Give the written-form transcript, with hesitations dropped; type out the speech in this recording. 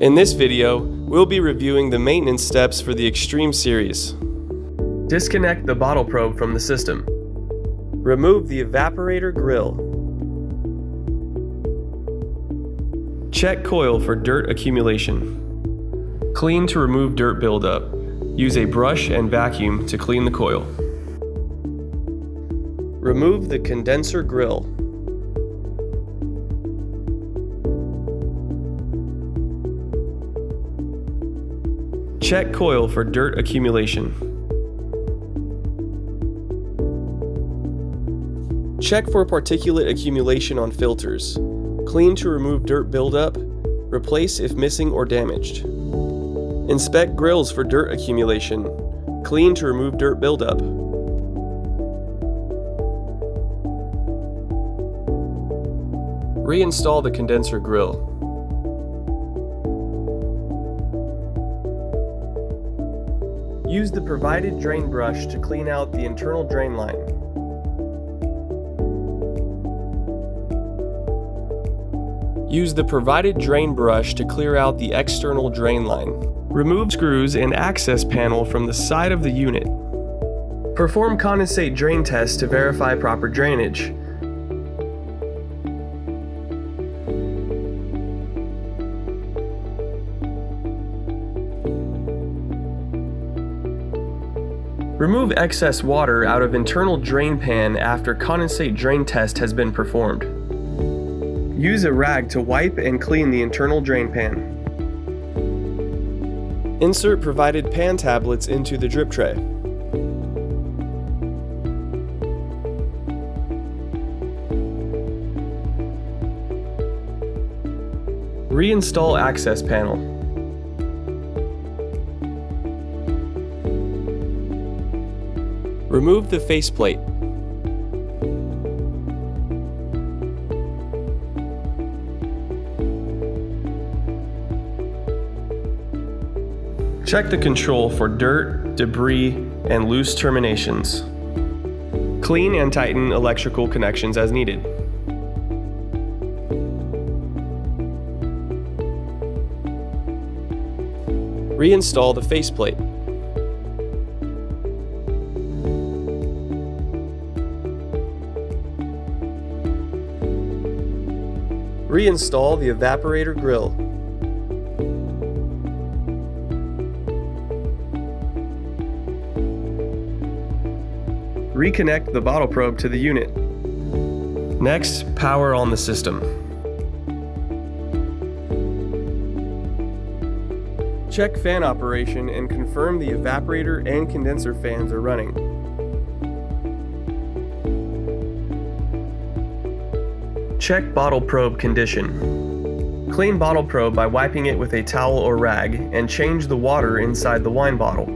In this video, we'll be reviewing the maintenance steps for the Extreme series. Disconnect the bottle probe from the system. Remove the evaporator grill. Check coil for dirt accumulation. Clean to remove dirt buildup. Use a brush and vacuum to clean the coil. Remove the condenser grill. Check coil for dirt accumulation. Check for particulate accumulation on filters. Clean to remove dirt buildup. Replace if missing or damaged. Inspect grills for dirt accumulation. Clean to remove dirt buildup. Reinstall the condenser grill. Use the provided drain brush to clean out the internal drain line. Use the provided drain brush to clear out the external drain line. Remove screws and access panel from the side of the unit. Perform condensate drain test to verify proper drainage. Remove excess water out of internal drain pan after condensate drain test has been performed. Use a rag to wipe and clean the internal drain pan. Insert provided pan tablets into the drip tray. Reinstall access panel. Remove the faceplate. Check the control for dirt, debris, and loose terminations. Clean and tighten electrical connections as needed. Reinstall the faceplate. Reinstall the evaporator grill. Reconnect the bottle probe to the unit. Next, power on the system. Check fan operation and confirm the evaporator and condenser fans are running. Check bottle probe condition. Clean bottle probe by wiping it with a towel or rag and change the water inside the wine bottle.